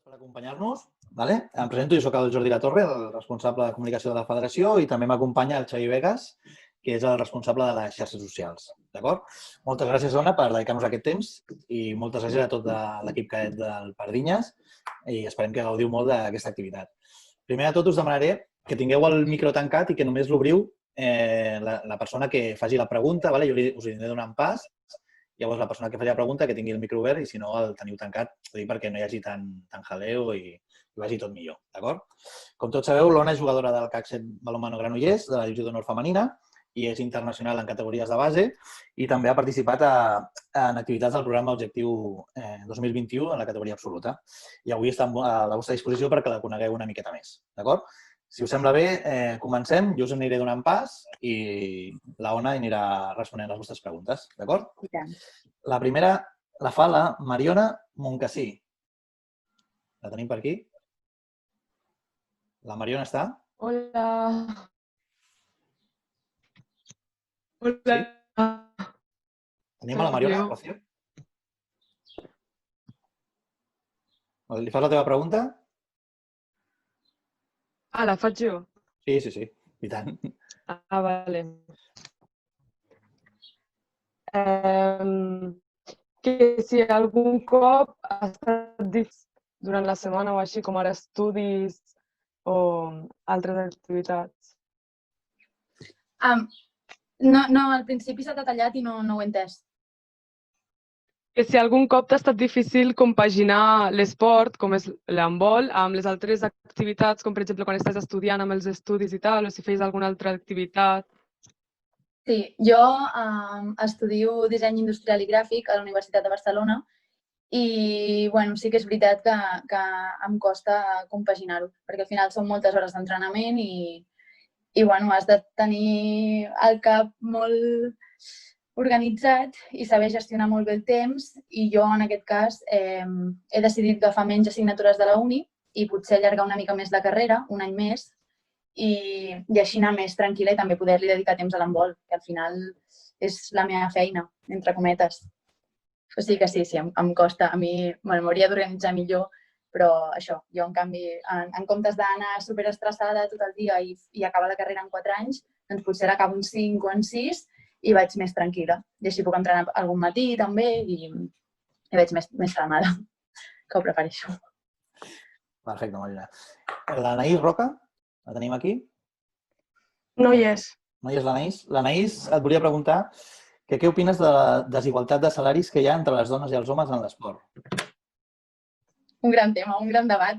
per acompanyar-nos. Em presento, jo soc el Jordi Latorre, el responsable de comunicació de la federació, i també m'acompanya el Xavi Vegas, que és el responsable de les xarxes socials. D'acord? Moltes gràcies, Ona, per dedicar-nos aquest temps i moltes gràcies a tot l'equip cadet del Pardinyes i esperem que gaudiu molt d'aquesta activitat. Primer de tot us demanaré que tingueu el micro tancat i que només l'obriu la persona que faci la pregunta. Jo us aniré donant pas. Llavors, la persona que faci la pregunta que tingui el micro obert i, si no, el teniu tancat, perquè no hi hagi tant jaleo i vagi tot millor. D'acord? Com tots sabeu, l'Ona és jugadora del CAC 7 Balonmano Granollers, de la divisió d'honor femenina, i és internacional en categories de base i també ha participat en activitats del programa Objectiu 2021 en la categoria absoluta. I avui està a la vostra disposició perquè la conegueu una miqueta més. D'acord? Si us sembla bé, comencem. Jo us aniré donant pas i la Ona anirà responent les vostres preguntes. D'acord? La primera la fa la Mariona Moncasí. La tenim per aquí? La Mariona està? Hola. Hola. Sí? Tenim a la Mariona, Rocío? Li fas la teva pregunta? La faig jo? Sí. I tant. Vale. Que si algun cop ha estat durant la setmana o així, com ara estudis o altres activitats. No, al principi s'ha detallat i no ho he entès. Que si algun cop t'ha estat difícil compaginar l'esport, com és l'handbol, amb les altres activitats, com per exemple quan estàs estudiant amb els estudis i tal, o si feies alguna altra activitat. Sí, jo estudio disseny industrial i gràfic a la Universitat de Barcelona i sí que és veritat que em costa compaginar-ho, perquè al final són moltes hores d'entrenament i has de tenir el cap molt organitzat i saber gestionar molt bé el temps, i jo en aquest cas he decidit agafar menys assignatures de la uni i potser allargar una mica més la carrera, un any més, i així anar més tranquil·la i també poder-li dedicar temps a l'handbol, que al final és la meva feina, entre cometes. O sigui que sí, em costa. A mi m'hauria d'organitzar millor, però això, jo en canvi, en comptes d'anar superestressada tot el dia i acabar la carrera en 4 anys, doncs potser l'acabo en 5 o en 6 i vaig més tranquil·la. I així puc entrenar algun matí també i vaig més calmada, que ho prefereixo. Perfecte, Marina. L'Anaïs Roca, la tenim aquí? No hi és. No hi és l'Anaïs? L'Anaïs et volia preguntar què opines de la desigualtat de salaris que hi ha entre les dones i els homes en l'esport? Un gran tema, un gran debat.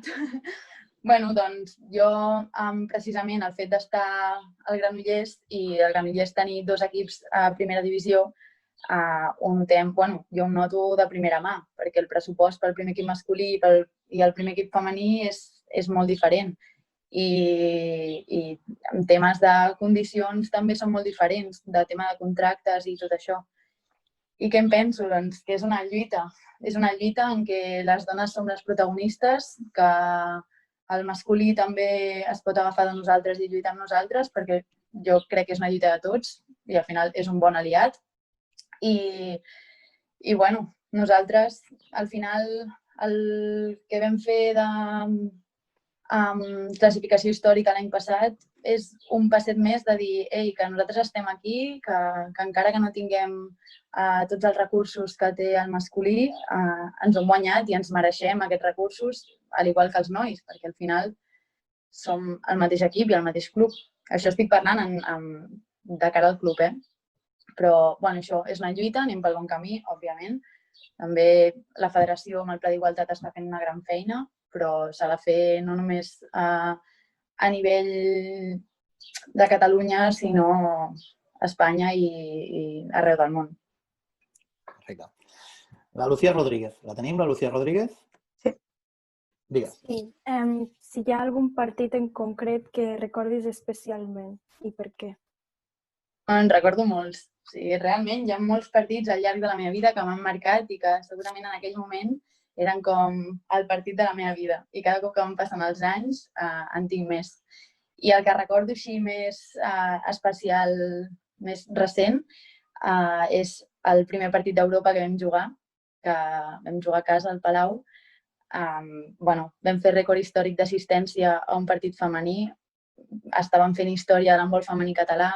Doncs jo, precisament, el fet d'estar al Granollers i el Granollers tenir 2 equips a primera divisió, jo ho noto de primera mà, perquè el pressupost pel primer equip masculí i el primer equip femení és molt diferent. I en temes de condicions també són molt diferents, de tema de contractes i tot això. I què em penso? Doncs que és una lluita. És una lluita en què les dones som les protagonistes, que el masculí també es pot agafar de nosaltres i lluitar amb nosaltres, perquè jo crec que és una lluita de tots i al final és un bon aliat. I nosaltres, al final, el que vam fer de classificació històrica l'any passat és un passet més de dir que nosaltres estem aquí, que encara que no tinguem tots els recursos que té el masculí, ens hem guanyat i ens mereixem aquests recursos, al igual que els nois, perquè al final som el mateix equip i el mateix club. Això estic parlant de cara al club, Però això és una lluita, anem pel bon camí, òbviament. També la federació amb el Pla d'Igualtat està fent una gran feina, però s'ha de fer no només a nivell de Catalunya, sinó a Espanya i arreu del món. Perfecte. La Lucía Rodríguez. La tenim, la Lucía Rodríguez? Sí. Digues. Sí. Si hi ha algun partit en concret que recordis especialment i per què? En recordo molts. O sigui, realment hi ha molts partits al llarg de la meva vida que m'han marcat i que segurament en aquell moment eren com el partit de la meva vida. I cada cop que em passen els anys en tinc més. I el que recordo així més especial, més recent, és el primer partit d'Europa que vam jugar a casa al Palau, Vam fer rècord històric d'assistència a un partit femení, estàvem fent història de l'handbol femení català,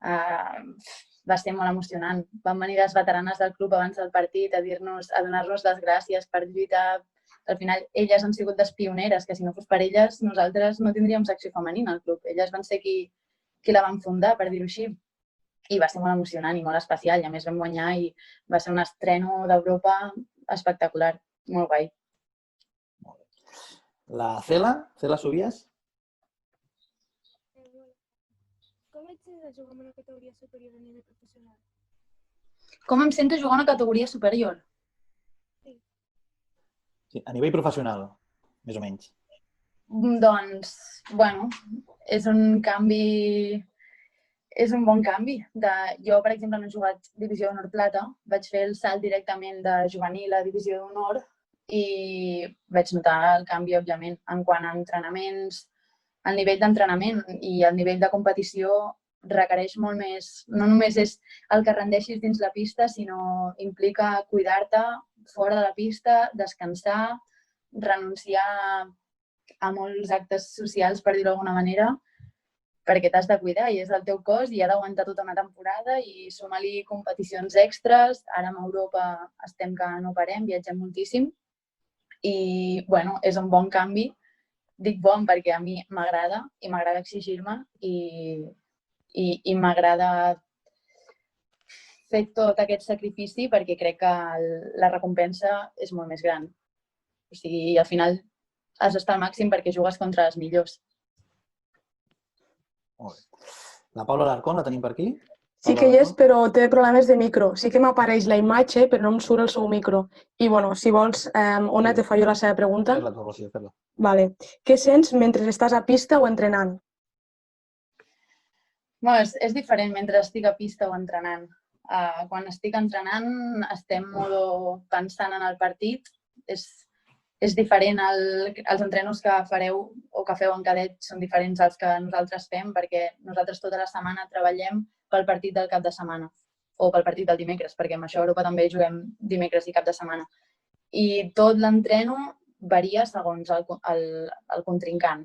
va ser molt emocionant. Van venir les veteranes del club abans del partit a donar-nos les gràcies per lluitar. Al final, elles han sigut les pioneres, que si no fos per elles, nosaltres no tindríem secció femenina al club. Elles van ser qui la van fundar, per dir-ho així. I va ser molt emocionant i molt especial. I a més vam guanyar i va ser un estreno d'Europa espectacular. Molt guai. La Cela Subies? Com et sents de jugar en una categoria superior a nivell professional? Com em sento jugar a una categoria superior? Sí, a nivell professional, més o menys. Doncs, és un canvi... És un bon canvi. Jo, per exemple, no he jugat divisió d'honor plata, vaig fer el salt directament de juvenil a divisió d'honor i vaig notar el canvi, òbviament, en quant a entrenaments, el nivell d'entrenament i el nivell de competició requereix molt més. No només és el que rendeixis dins la pista, sinó implica cuidar-te fora de la pista, descansar, renunciar a molts actes socials, per dir-ho d'alguna manera, perquè t'has de cuidar i és el teu cos i ha d'aguantar tota una temporada i sumar-li competicions extres. Ara amb Europa estem que no parem, viatgem moltíssim i, és un bon canvi. Dic bon perquè a mi m'agrada i m'agrada exigir-me i m'agrada fer tot aquest sacrifici perquè crec que la recompensa és molt més gran. O sigui, al final has d'estar al màxim perquè jugues contra els millors. Molt bé. La Paula Alarcón la tenim per aquí? Sí que hi és, però té problemes de micro. Sí que m'apareix la imatge, però no em surt el seu micro. I, si vols, Ona, te fallo la seva pregunta. Fer-la. Vale. Què sents mentre estàs a pista o entrenant? És diferent mentre estic a pista o entrenant. Quan estic entrenant estem pensant en el partit. És diferent, els entrenos que fareu o que feu en cadet són diferents als que nosaltres fem perquè nosaltres tota la setmana treballem pel partit del cap de setmana o pel partit del dimecres, perquè amb això a Europa també juguem dimecres i cap de setmana. I tot l'entreno varia segons el contrincant.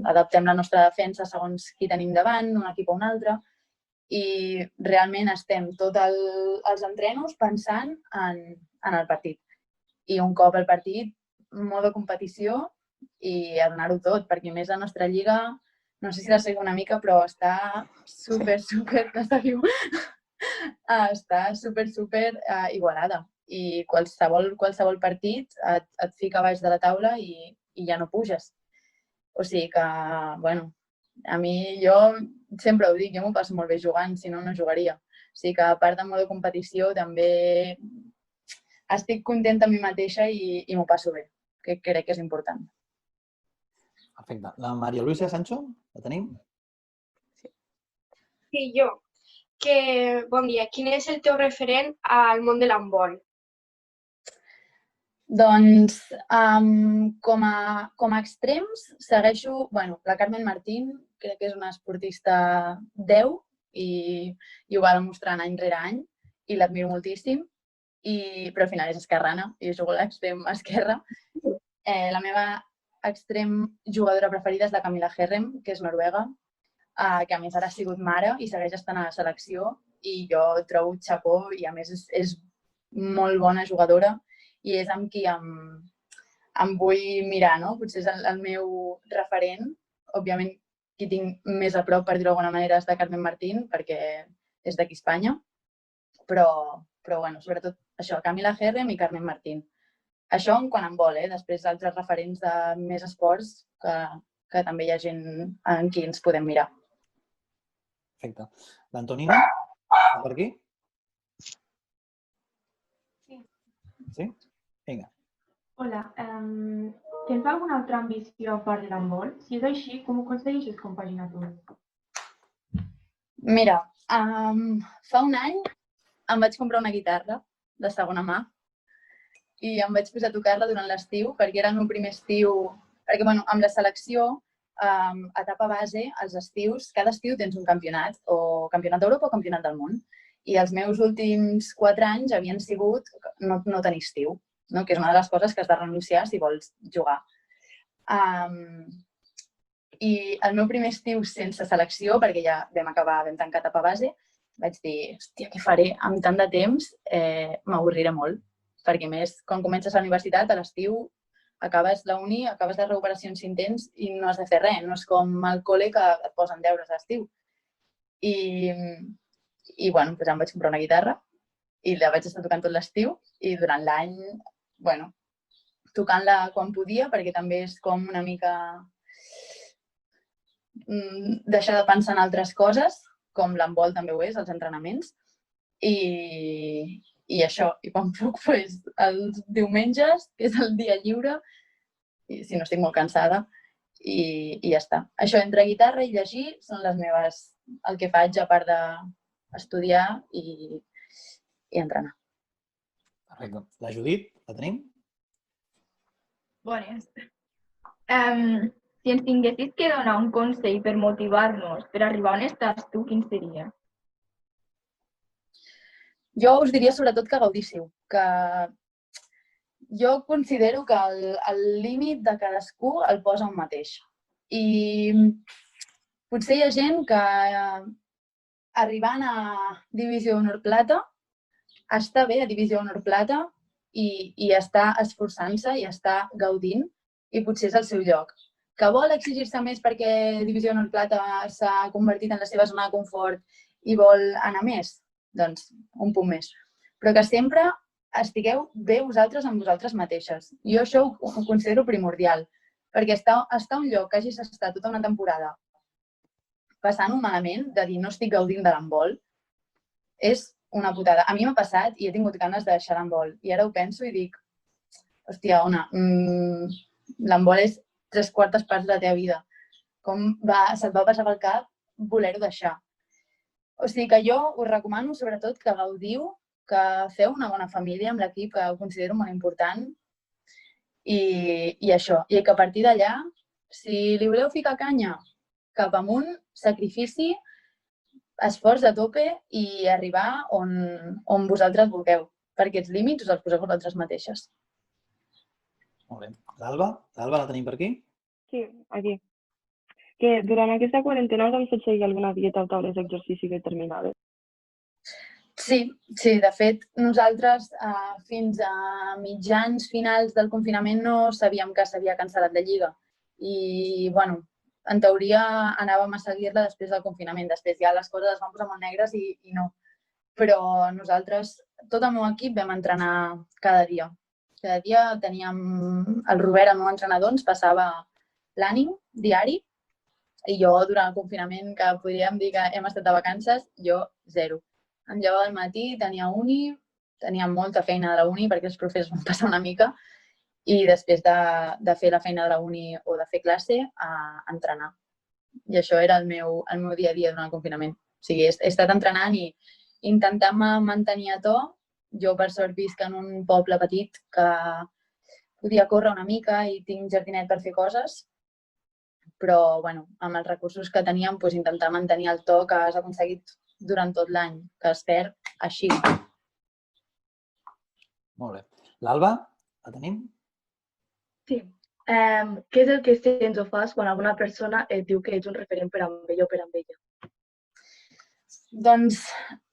Adaptem la nostra defensa segons qui tenim davant, un equip o un altre, i realment estem tots els entrenos pensant en el partit. I un cop el partit, modo competició i a donar-ho tot, perquè més la nostra lliga, no sé si la seguim una mica, però està super igualada. I qualsevol partit et fica baix de la taula i ja no puges. O sigui que, a mi, jo sempre ho dic, jo m'ho passo molt bé jugant, si no, no jugaria. O sigui que a part de modo competició també estic contenta amb mi mateixa i m'ho passo bé, que crec que és important. Perfecte. La Maria Luisa Sancho, la tenim? Sí, jo. Bon dia. Quin és el teu referent al món de l'handbol? Doncs, com a extrems, segueixo la Carmen Martín, crec que és una esportista 10 i ho va demostrant any rere any i l'admiro moltíssim, però al final és esquerrana i jo jugo a l'extrem esquerra. La meva extrem jugadora preferida és la Camilla Herrem, que és noruega, que a més ara ha sigut mare i segueix estant a la selecció i jo trobo xapó i a més és molt bona jugadora i és amb qui em vull mirar, no? Potser és el meu referent. Òbviament, qui tinc més a prop, per dir-ho d'alguna manera, és de Carmen Martín, perquè és d'aquí Espanya. Però sobretot això, Camilla Herrem i Carmen Martín. Això en quant a handbol, després altres referents de més esports que també hi ha gent en qui ens podem mirar. Perfecte. L'Antonina, per aquí? Sí. Sí? Vinga. Hola. Tens alguna altra ambició a part de l'handbol? Si és així, com ho aconsegueixes compaginar tot? Mira, fa un any em vaig comprar una guitarra de segona mà i em vaig posar a tocar-la durant l'estiu perquè era el meu primer estiu. Perquè amb la selecció, etapa base, als estius, cada estiu tens un campionat, o campionat d'Europa o campionat del món. I els meus últims 4 anys havien sigut no tenir estiu. no? Que és una de les coses que has de renunciar si vols jugar. I el meu primer estiu sense selecció, perquè ja vam tancar etapa base, vaig dir, hòstia, què faré amb tant de temps? M'avorriré molt, perquè més, quan comences a la universitat, a l'estiu, acabes la uni, acabes les recuperacions si en tens i no has de fer res, no és com al col·le que et posen deures a l'estiu. I bueno, doncs em vaig comprar una guitarra i la vaig estar tocant tot l'estiu i durant l'any, bueno, tocant-la quan podia, perquè també és com una mica deixar de pensar en altres coses, com l'handbol també ho és, els entrenaments, i això, i quan puc, doncs, els diumenges, que és el dia lliure, i si no estic molt cansada, i ja està. Això entre guitarra i llegir són les meves, el que faig a part d'estudiar i entrenar. Perfecte. La Judit, la tenim? Bones. Si ens tinguessis que donar un consell per motivar-nos per arribar on estàs tu, quin seria? Jo us diria sobretot que gaudíssiu, que jo considero que el límit de cadascú el posa un mateix. I potser hi ha gent que arribant a Divisió Honor Plata està bé a Divisió Honor Plata i està esforçant-se i està gaudint i potser és el seu lloc. Que vol exigir-se més perquè Divisió Honor Plata s'ha convertit en la seva zona de confort i vol anar més? Doncs un punt més. Però que sempre estigueu bé vosaltres amb vosaltres mateixes. Jo això ho considero primordial, perquè estar a un lloc que hagis estat tota una temporada passant-ho malament, de dir no estic gaudint de l'handbol, és una putada. A mi m'ha passat i he tingut ganes de deixar l'handbol. I ara ho penso i dic, hòstia, Ona, l'handbol és 3/4 parts de la teva vida. Com se't va passar pel cap voler-ho deixar? O sigui que jo us recomano sobretot que gaudiu, que feu una bona família amb l'equip, que ho considero molt important. I això. I que a partir d'allà, si li voleu ficar canya cap amunt, sacrifici, esforç a tope i arribar on vosaltres vulgueu, perquè els límits us els poseu vosaltres mateixes. Molt bé. L'Alba? L'Alba la tenim per aquí? Sí, aquí. Que durant aquesta quarantena us hem fet seguir alguna dieta o taules d'exercici determinades? Sí, de fet, nosaltres fins a mitjans finals del confinament no sabíem que s'havia cancel·lat la lliga. I, bueno, en teoria anàvem a seguir-la després del confinament. Després ja les coses es van posar molt negres i no. Però nosaltres, tot el meu equip, vam entrenar cada dia. Cada dia teníem el Robert, el meu entrenador, ens passava l'ànim diari i jo durant el confinament, que podríem dir que hem estat de vacances, jo zero. Em llevava al matí, tenia uni, tenia molta feina de la uni perquè els professors van passar una mica i després de fer la feina de la uni o de fer classe, a entrenar. I això era el meu dia a dia durant el confinament. O sigui, he estat entrenant i intentant mantenir a to. Jo, per sort, visc en un poble petit que podia córrer una mica i tinc jardinet per fer coses, però bueno, amb els recursos que teníem, intentar mantenir el to que has aconseguit durant tot l'any, que es perd així. Molt bé. L'Alba, la tenim? Sí. Què és el que sents o fas quan alguna persona et diu que ets un referent per amb ell o per amb ella? Doncs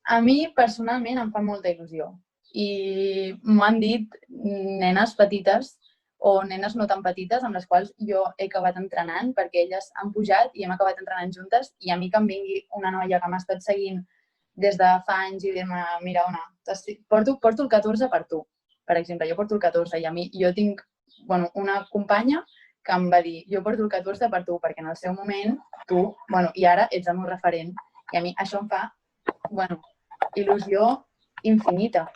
a mi personalment em fa molta il·lusió. I m'ho han dit nenes petites o nenes no tan petites amb les quals jo he acabat entrenant perquè elles han pujat i hem acabat entrenant juntes i a mi que em vingui una noia que m'ha estat seguint des de fa anys i dir-me, mira, Ona, porto el 14 per tu. Per exemple, jo porto el 14 i jo tinc una companya que em va dir, jo porto el 14 per tu perquè en el seu moment tu, i ara ets el meu referent. I a mi això em fa, il·lusió infinita.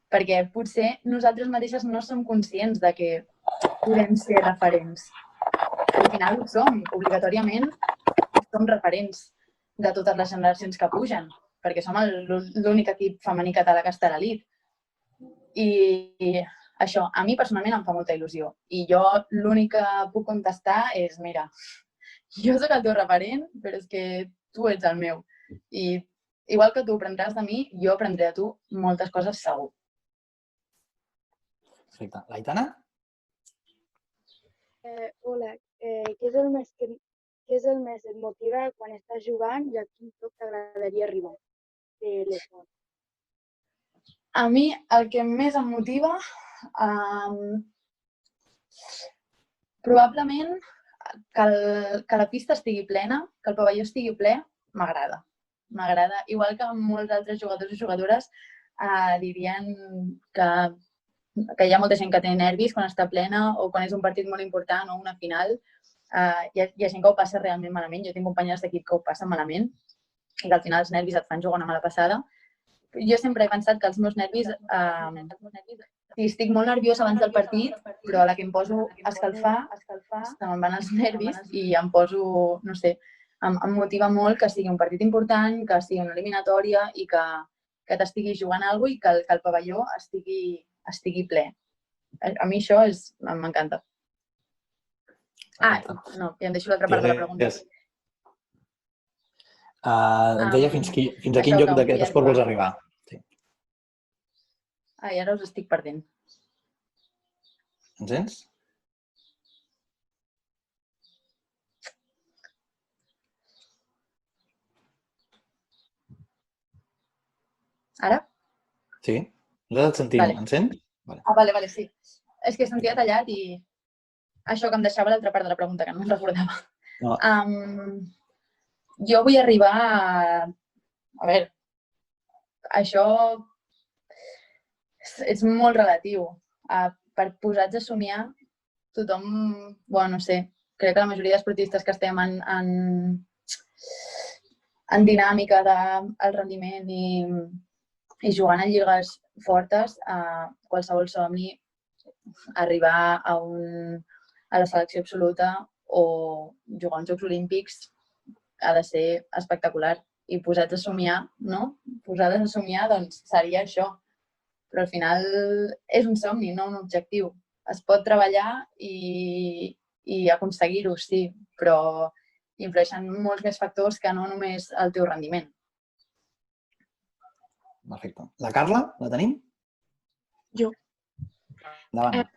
Perquè potser nosaltres mateixes no som conscients de que podem ser referents. Al final ho som, obligatòriament som referents de totes les generacions que pugen, perquè som l'únic equip femení català que està a l'elit. I això, a mi personalment em fa molta il·lusió. I jo l'únic que puc contestar és, mira, jo soc el teu referent, però és que tu ets el meu. I igual que tu aprendràs de mi, jo aprendré de tu moltes coses segur. Perfecte. L'Aitana? Hola, què és el més que et motiva quan estàs jugant i a quin lloc t'agradaria arribar de l'esport? A mi el que més em motiva, probablement que la pista estigui plena, que el pavelló estigui ple, m'agrada. M'agrada, igual que molts altres jugadors i jugadores dirien que hi ha molta gent que té nervis quan està plena o quan és un partit molt important o una final. Hi ha gent que ho passa realment malament. Jo tinc companyes d'equip que ho passen malament i que al final els nervis et fan jugar una mala passada. Jo sempre he pensat que els meus nervis... estic molt nerviosa abans del partit, però a la que em poso a escalfar, se me'n van els nervis i em poso, no sé, em motiva molt que sigui un partit important, que sigui una eliminatòria i que t'estigui jugant alguna cosa i que el pavelló estigui ple. A mi això m'encanta. No, ja em deixo l'altra part de la pregunta. Ens deia fins a quin lloc d'aquest esport vols arribar. I ara us estic perdent. Ens sents? Ara? Sí, nosaltres et sentim. Ens sents? Vale, sí. És que sentia tallat i això que em deixava l'altra part de la pregunta, que no me'n recordava. Jo vull arribar a veure, això és molt relatiu. Per posats a somiar, tothom, no sé, crec que la majoria d'esportistes que estem en dinàmica del rendiment i jugant a lligues fortes, qualsevol somni, arribar a la selecció absoluta o jugar als Jocs Olímpics ha de ser espectacular. I posats a somiar, no? Posades a somiar, doncs seria això. Però al final és un somni, no un objectiu. Es pot treballar i aconseguir-ho, sí, però influeixen molts més factors que no només el teu rendiment. Perfecte. La Carla, la tenim? Jo. Endavant.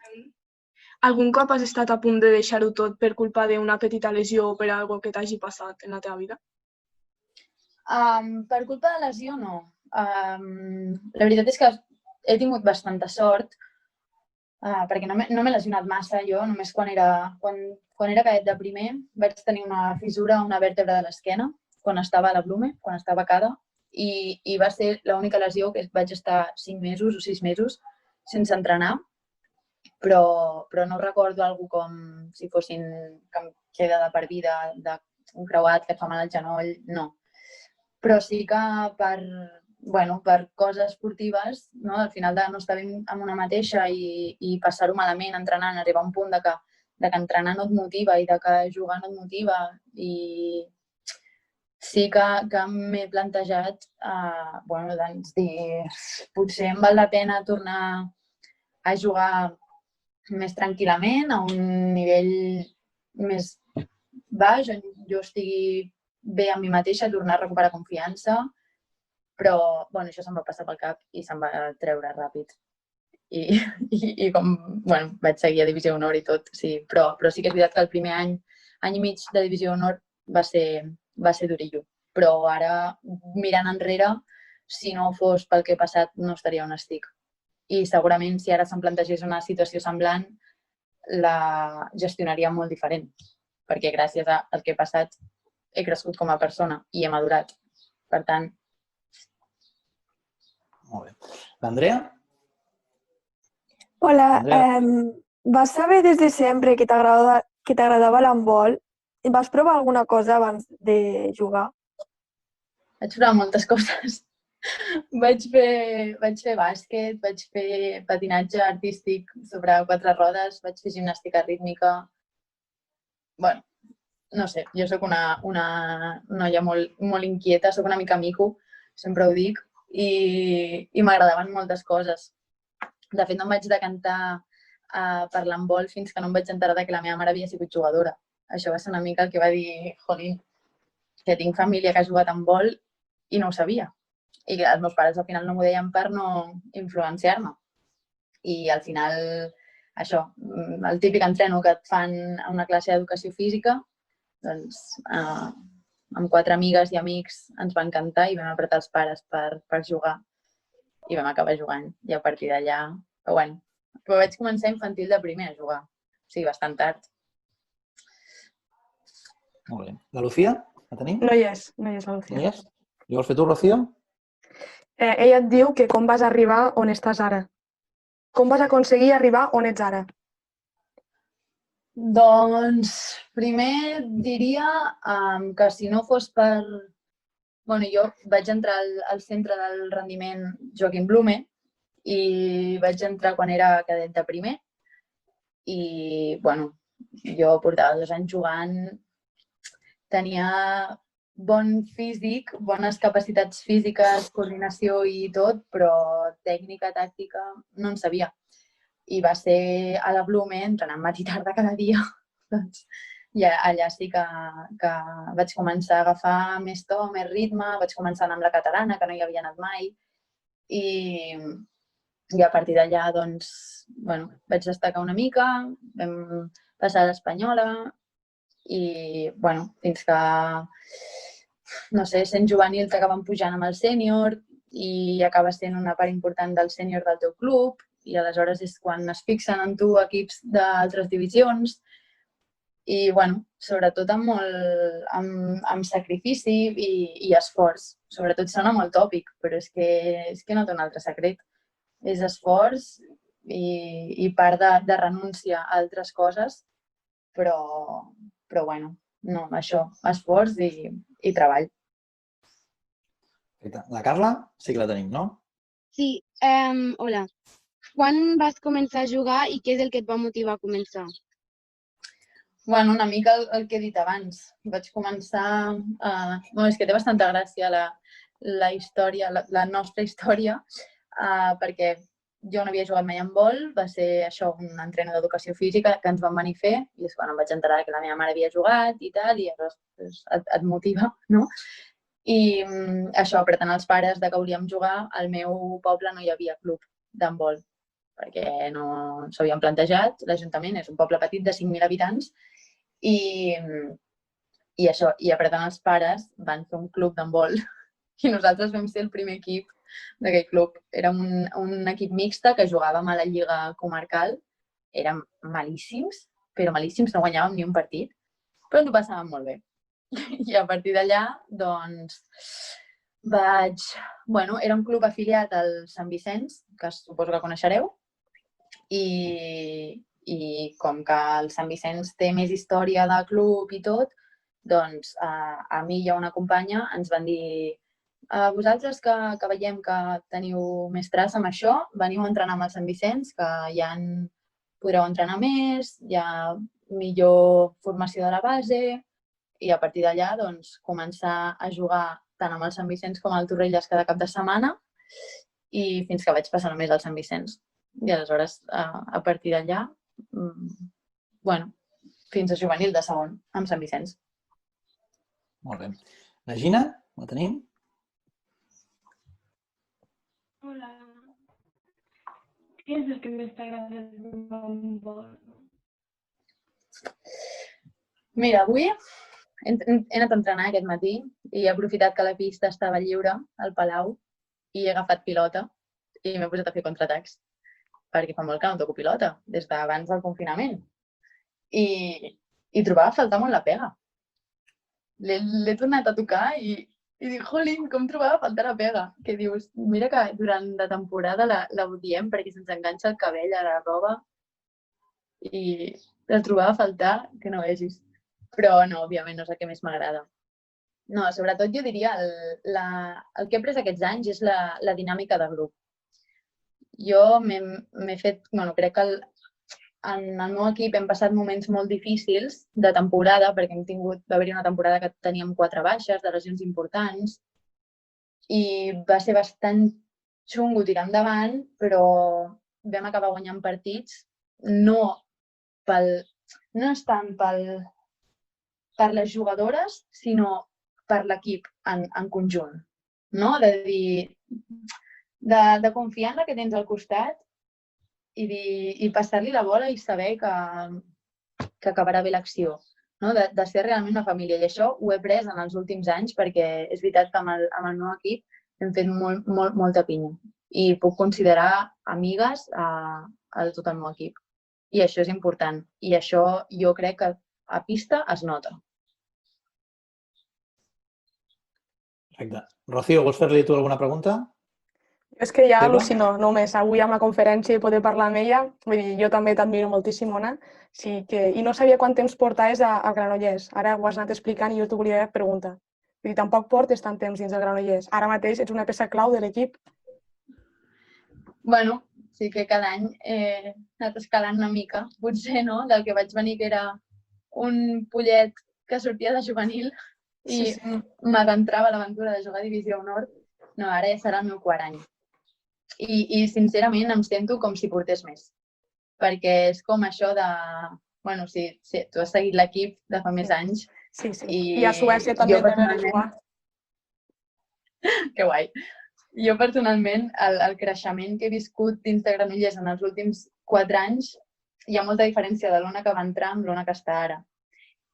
Algun cop has estat a punt de deixar-ho tot per culpa d'una petita lesió o per alguna cosa que t'hagi passat en la teva vida? Per culpa de lesió, no. La veritat és que he tingut bastanta sort perquè no m'he lesionat massa jo, només quan era cadet de primer vaig tenir una fissura a una vèrtebra de l'esquena quan estava a la Blume, quan estava becada, i va ser l'única lesió que vaig estar 5 mesos o 6 mesos sense entrenar, però no recordo alguna cosa com si fossin que em queda de per vida, d'un creuat que et fa mal al genoll, no. Però sí que per coses esportives, al final de no estar bé amb una mateixa i passar-ho malament entrenant, arribar a un punt que entrenar no et motiva i que jugar no et motiva. I sí que m'he plantejat dir, potser em val la pena tornar a jugar més tranquil·lament, a un nivell més baix, on jo estigui bé amb mi mateixa, tornar a recuperar confiança. Però això se'm va passar pel cap i se'm va treure ràpid. I com, vaig seguir a Divisió Honor i tot, sí. Però sí que és veritat que el primer any i mig de Divisió Honor va ser durillo. Però ara, mirant enrere, si no fos pel que he passat, no estaria on estic. I segurament, si ara se'm plantegés una situació semblant, la gestionaria molt diferent. Perquè gràcies al que he passat, he crescut com a persona i he madurat. Per tant, molt bé. L'Andrea? Hola, vas saber des de sempre que t'agradava l'handbol? Vas provar alguna cosa abans de jugar? Vaig provar moltes coses. Vaig fer bàsquet, vaig fer patinatge artístic sobre 4 rodes, vaig fer gimnàstica rítmica. No sé, jo soc una noia molt inquieta, soc una mica mico, sempre ho dic, i m'agradaven moltes coses. De fet, no em vaig decantar per l'handbol fins que no em vaig enterar que la meva mare havia sigut jugadora. Això va ser una mica el que va dir, jolín, que tinc família que ha jugat a handbol i no ho sabia. I els meus pares al final no m'ho deien per no influenciar-me. I al final, això, el típic entreno que et fan a una classe d'educació física, doncs amb 4 amigues i amics ens va encantar i vam apretar els pares per jugar i vam acabar jugant. I a partir d'allà, però bueno, vaig començar infantil de primer a jugar, o sigui, bastant tard. Molt bé. La Lucía, la tenim? No hi és la Lucía. No hi és? I vols fer tu, Rocío? Ella et diu que com vas arribar on estàs ara. Com vas aconseguir arribar on ets ara? Doncs primer diria que si no fos per... Bueno, jo vaig entrar al centre del rendiment Joaquim Blume i vaig entrar quan era cadet de primer i, bueno, jo portava 2 anys jugant, tenia bon físic, bones capacitats físiques, coordinació i tot, però tècnica, tàctica, no en sabia. I va ser a la Blume, entrenant matí i tarda cada dia. I allà sí que vaig començar a agafar més to, més ritme, vaig començar amb la catalana, que no hi havia anat mai. I a partir d'allà, doncs, bueno, vaig destacar una mica, vam passar a l'espanyola i, bueno, fins que, no sé, sent juvenil t'acaben pujant amb el sènior i acabes sent una part important del sènior del teu club i aleshores és quan es fixen en tu equips d'altres divisions i, bueno, sobretot amb sacrifici i esforç. Sobretot sona molt tòpic, però és que no té un altre secret. És esforç i part de renúncia a altres coses, però bueno, no, això, esforç i treball. La Carla sí que la tenim, no? Sí, hola. Quan vas començar a jugar i què és el que et va motivar a començar? Bueno, una mica el que he dit abans. Vaig començar... Bueno, és que té bastanta gràcia la història, la nostra història, perquè jo no havia jugat mai en vol, va ser això, un entreno d'educació física que ens van venir a fer i és quan em vaig enterar que la meva mare havia jugat i tal, i llavors et motiva, no? I això, apretant els pares de que volíem jugar, al meu poble no hi havia club d'handbol, perquè no s'havien plantejat. L'Ajuntament és un poble petit de 5.000 habitants i això, i apretant els pares van fer un club d'handbol i nosaltres vam ser el primer equip d'aquell club. Era un equip mixte que jugàvem a la Lliga Comarcal. Érem malíssims, però malíssims, no guanyàvem ni un partit, però ens ho passàvem molt bé. I a partir d'allà, doncs, Bueno, era un club afiliat al Sant Vicenç, que suposo que coneixereu, i com que el Sant Vicenç té més història de club i tot, doncs a mi i a una companya ens van dir vosaltres que veiem que teniu més traça amb això, veniu a entrenar amb el Sant Vicenç, que ja podreu entrenar més, hi ha millor formació de la base, i a partir d'allà doncs, començar a jugar tant amb el Sant Vicenç com al Torrelles cada cap de setmana i fins que vaig passar només al Sant Vicenç. I aleshores, a partir d'allà, bueno, fins a juvenil de segon amb Sant Vicenç. Molt bé. La Gina, la tenim? Hola. Què és el que més t'agrada del handbol? Mira, avui he anat a entrenar aquest matí i he aprofitat que la pista estava lliure al Palau i he agafat pilota i m'he posat a fer contraatacs perquè fa molt que no toco pilota, des d'abans del confinament. I trobava a faltar molt la pega. L'he tornat a tocar i dic, jolín, com trobava a faltar la pega? Que dius, mira que durant la temporada la odiem perquè se'ns enganxa el cabell a la roba i la trobava a faltar que no vegis. Però no, òbviament, no és el que més m'agrada. No, sobretot jo diria el que he après aquests anys és la dinàmica de grup. Jo m'he fet, bueno, crec que en el meu equip hem passat moments molt difícils de temporada perquè va haver-hi una temporada que teníem 4 baixes, de lesions importants i va ser bastant xungo tirar endavant, però vam acabar guanyant partits no és tant per les jugadores, sinó per l'equip en conjunt, no? De dir, de confiar en la que tens al costat i passar-li la bola i saber que acabarà bé l'acció, no? De ser realment una família. I això ho he après en els últims anys perquè és veritat que amb el meu equip hem fet molta pinya i puc considerar amigues a tot el meu equip. I això és important. I això jo crec que a pista es nota. Perfecte. Rocío, vols fer-li tu alguna pregunta? És que ja al·lucino només avui amb la conferència i poder parlar amb ella. Vull dir, jo també t'admiro moltíssim, Ona. I no sabia quant temps portaves a Granollers. Ara ho has anat explicant i jo t'ho volia preguntar. Vull dir, tampoc portes tant temps dins el Granollers. Ara mateix ets una peça clau de l'equip. Bueno, sí que cada any he anat escalant una mica. Potser, no? Del que vaig venir que era un pollet que sortia de juvenil i m'adentrava a l'aventura de jugar a Divisió Honor. No, ara ja serà el meu quart any. I sincerament em sento com si portés més. Perquè és com això de... Bueno, sí, tu has seguit l'equip de fa més anys. Sí. I a Suècia també t'he de jugar. Que guai. Jo personalment, el creixement que he viscut dins de Granollers en els últims 4 anys, hi ha molta diferència de l'Ona que va entrar amb l'Ona que està ara.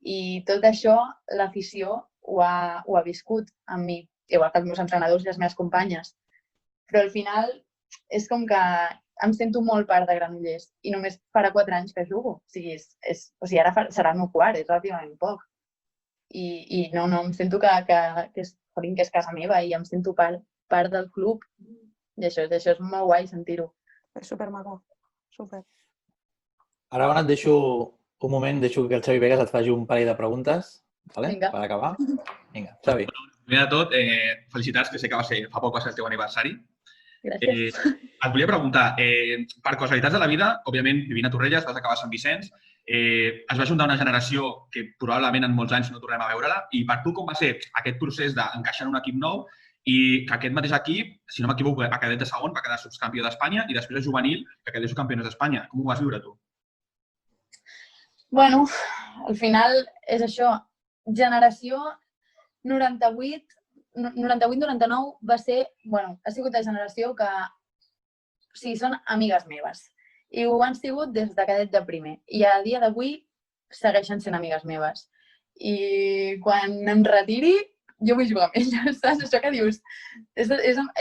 I tot això, l'afició ho ha viscut amb mi, igual que els meus entrenadors i les meves companyes. Però al final és com que em sento molt part de Granollers i només farà 4 anys que jugo. O sigui, ara serà el meu quart, és relativament poc. I no, em sento que és casa meva i em sento part del club. I això és molt guai sentir-ho. És supermaco. Super. Ara, Ona, et deixo un moment, deixo que el Xavi Vegas et faci un parell de preguntes, Vinga. per acabar. Vinga, Xavi. Primer de tot, felicitats, que sé que fa poc va ser el teu aniversari. Gràcies. Et volia preguntar, per casualitats de la vida, òbviament, vivint a Torrelles, vas acabar a Sant Vicenç, es va juntar una generació que probablement en molts anys no tornem a veure-la, i per tu com va ser aquest procés d'encaixar en un equip nou i que aquest mateix equip, si no m'equivoco, a cadet de segon va quedar subcampió d'Espanya i després a juvenil, que quedés subcampions d'Espanya. Com ho vas viure tu? Bueno, al final és això. Generació 98-99 va ser, ha sigut la generació que són amigues meves. I ho han sigut des de cadet de primer. I a dia d'avui segueixen sent amigues meves. I quan em retiri, jo vull jugar amb elles, saps? Això que dius, és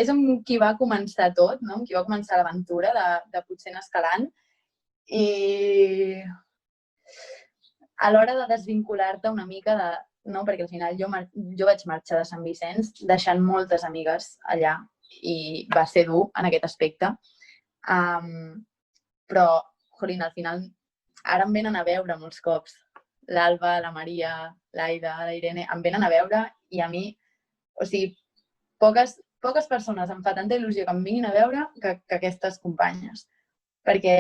amb qui va començar tot, no? Amb qui va començar l'aventura de potser anar escalant. I a l'hora de desvincular-te una mica no, perquè al final jo vaig marxar de Sant Vicenç deixant moltes amigues allà i va ser dur en aquest aspecte. Però, jolín, al final ara em venen a veure molts cops. L'Alba, la Maria, l'Aida, la Irene, em venen a veure i a mi, o sigui, poques persones em fa tanta il·lusió que em vinguin a veure que aquestes companyes. Perquè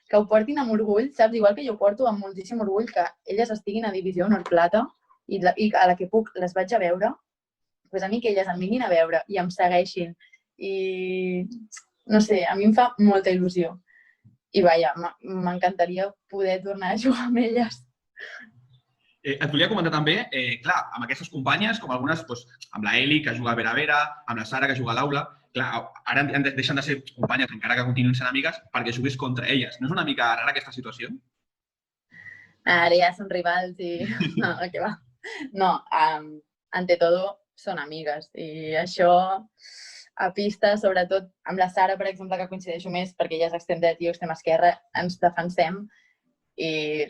que ho portin amb orgull, saps? Igual que jo porto amb moltíssim orgull que elles estiguin a Divisió Honor Plata i a la que puc les vaig a veure, doncs a mi que elles em vinguin a veure i em segueixin. I no sé, a mi em fa molta il·lusió. I vaja, m'encantaria poder tornar a jugar amb elles. Et volia comentar també, clar, amb aquestes companyes, com algunes, amb la Eli, que juga a Vera, amb la Sara, que juga a l'Aula, clar, ara deixen de ser companyes, encara que continuïn sent amigues, perquè juguis contra elles. No és una mica rara aquesta situació? Ara ja són rivals i... No, què va. No, ante todo, són amigues. I això, a pista, sobretot amb la Sara, per exemple, que coincideixo més, perquè ella és extrem dret i jo extrem esquerra, ens defensem. I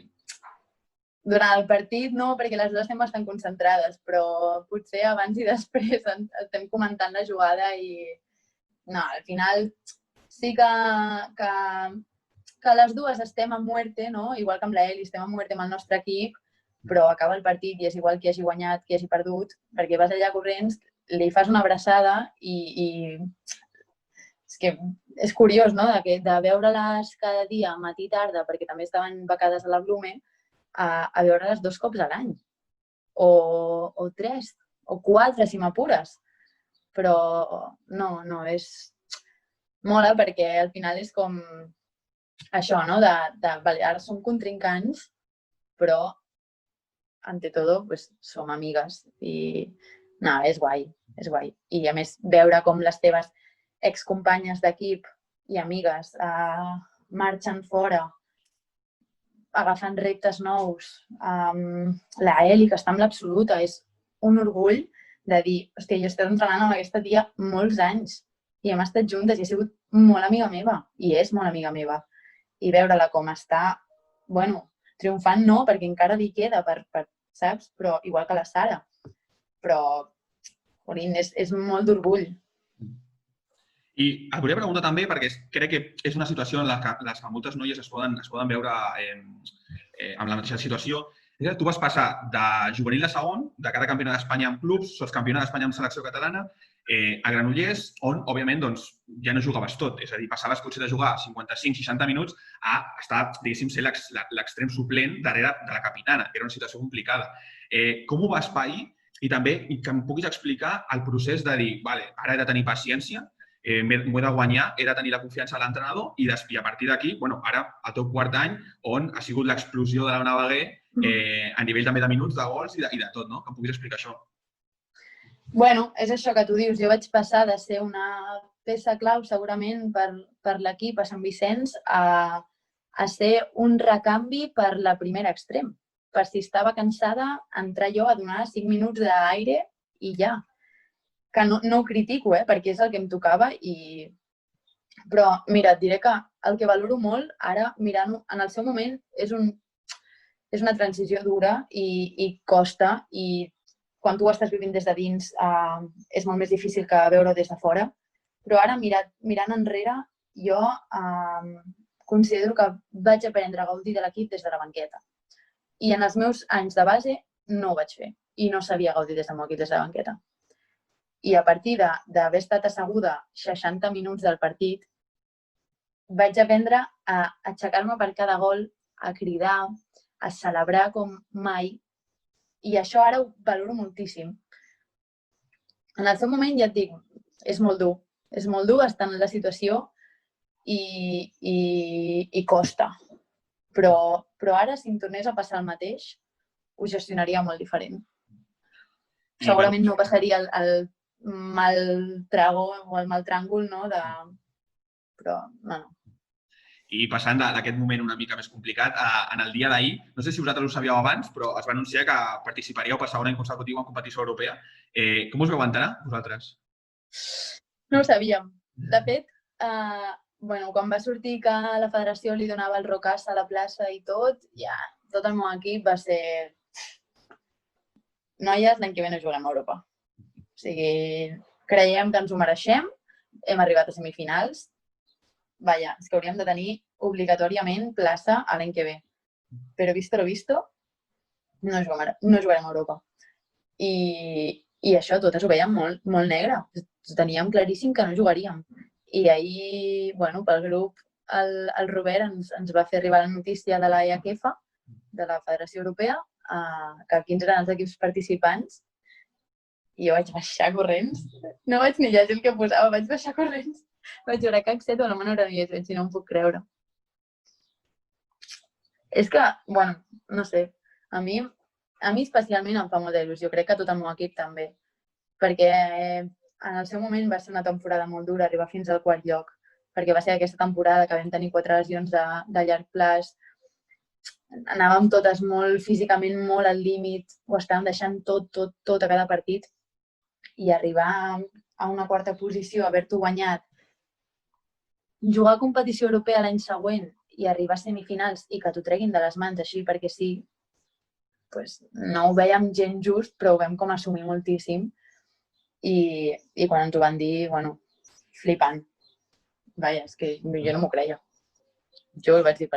durant el partit no, perquè les dues estem bastant concentrades, però potser abans i després estem comentant la jugada i no, al final sí que les dues estem a muerte, no? Igual que amb la Eli estem a muerte amb el nostre equip, però acaba el partit i és igual qui hagi guanyat, qui hagi perdut, perquè vas allà corrents, li fas una abraçada i és que és curiós, no?, de veure-les cada dia, matí i tarda, perquè també estaven becades a la Blume, a veure-les 2 cops a l'any, o 3, o 4, si m'apures. Però no, és... Mola perquè al final és com això, no? Ara som contrincants, però, ante todo, som amigues. I no, és guai, és guai. I a més, veure com les teves excompanyes d'equip i amigues marxen fora, agafant reptes nous. La Eli, que està amb l'absoluta, és un orgull de dir, hòstia, jo he estat entrenant amb aquesta tia molts anys i hem estat juntes i ha sigut molt amiga meva, i és molt amiga meva. I veure-la com està, bueno, triomfant no, perquè encara li queda, saps? Però igual que la Sara. Però, és molt d'orgull. I et volia preguntar també, perquè crec que és una situació en la que moltes noies es poden veure amb la mateixa situació. Tu vas passar de juvenil de segon, de cada campionat d'Espanya amb clubs, sotscampiona d'Espanya amb selecció catalana, a Granollers, on, òbviament, ja no jugaves tot. És a dir, passaves potser de jugar 55-60 minuts a estar, diguéssim, ser l'extrem suplent darrere de la capitana. Era una situació complicada. Com ho vas pair? I també que em puguis explicar el procés de dir, vale, ara he de tenir paciència, m'ho he de guanyar, he de tenir la confiança de l'entrenador i a partir d'aquí, ara, al teu quart any, on ha sigut l'explosió de la Navaguer a nivell també de minuts, de gols i de tot, no? Que em puguis explicar això. Bueno, és això que tu dius. Jo vaig passar de ser una peça clau, segurament, per l'equip a Sant Vicenç a ser un recanvi per la primera extrem. Per si estava cansada, entrar jo a donar 5 minuts d'aire i ja. Que no ho critico, perquè és el que em tocava i... Però, mira, et diré que el que valoro molt, ara, mirant-ho, en el seu moment, és una transició dura i costa i quan tu ho estàs vivint des de dins és molt més difícil que veure-ho des de fora. Però ara, mirant enrere, jo considero que vaig aprendre a gaudir de l'equip des de la banqueta. I en els meus anys de base no ho vaig fer i no sabia gaudir des del meu equip des de la banqueta. I a partir d'haver estat asseguda 60 minuts del partit, vaig aprendre a aixecar-me per cada gol, a cridar, a celebrar com mai. I això ara ho valoro moltíssim. En el seu moment, ja et dic, és molt dur. És molt dur estar en la situació i costa. Però ara, si em tornés a passar el mateix, ho gestionaria molt diferent. Segurament no passaria el mal trago o el mal tràngol, no? Però, no. I passant d'aquest moment una mica més complicat, en el dia d'ahir, no sé si vosaltres ho sabíeu abans, però es va anunciar que participaríeu per segon any consecutiu en competició europea. Com us vau enterar, vosaltres? No ho sabíem. De fet, quan va sortir que la federació li donava el rocàs a la plaça i tot, ja tot el meu equip va ser... Noies, l'any que ve no jugarem a Europa. O sigui, creiem que ens ho mereixem, hem arribat a semifinals. Vaja, és que hauríem de tenir obligatòriament plaça a l'any que ve. Però visto lo visto, no jugarem a Europa. I això totes ho veiem molt negre. Teníem claríssim que no jugaríem. I ahir, pel grup, el Robert ens va fer arribar la notícia de la EACF, de la Federació Europea, que quins eren els equips participants. I jo vaig baixar corrents. No vaig ni llegir el que posava, vaig baixar corrents. Vaig veure que accés a la manera de dir, si no em puc creure. És que, no sé, a mi especialment em fa molta il·lusió, crec que a tot el meu equip també, perquè en el seu moment va ser una temporada molt dura, arribar fins al quart lloc, perquè va ser aquesta temporada que vam tenir 4 lesions de llarg plaç, anàvem totes físicament molt al límit, ho estàvem deixant tot a cada partit, i arribar a una quarta posició, haver-t'ho guanyat, jugar a competició europea l'any següent i arribar a semifinals i que t'ho treguin de les mans així perquè sí, no ho veiem gens just, però ho vam com assumir moltíssim i quan ens ho van dir, flipant. Vaja, és que jo no m'ho creia. Jo vaig dir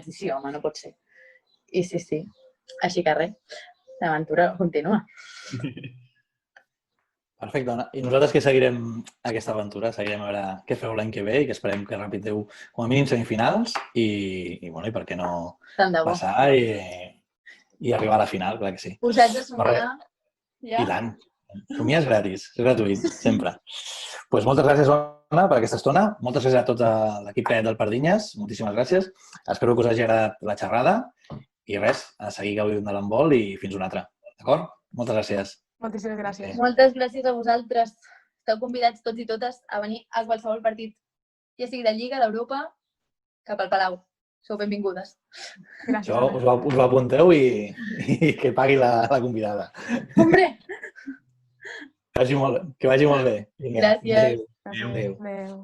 sí, home, no pot ser. I sí. Així que res, l'aventura continua. Perfecte, Ona. I nosaltres que seguirem aquesta aventura, seguirem a veure què feu l'any que ve i que esperem que repiteu com a mínim semifinals i per què no passar i arribar a la final, clar que sí. Us haig de somiar. I tant. Somiar és gratis, és gratuït, sempre. Doncs moltes gràcies, Ona, per aquesta estona. Moltes gràcies a tot l'equip del Pardinyes. Moltíssimes gràcies. Espero que us hagi agradat la xerrada i res, a seguir gaudint de l'handbol i fins una altra. D'acord? Moltes gràcies. Moltíssimes gràcies. Moltes gràcies a vosaltres. Esteu convidats tots i totes a venir a qualsevol partit, ja sigui de Lliga, d'Europa, cap al Palau. Sou benvingudes. Això us ho apunteu i que pagui la convidada. Hombre! Que vagi molt bé. Vinga, Gràcies. adéu. Adéu.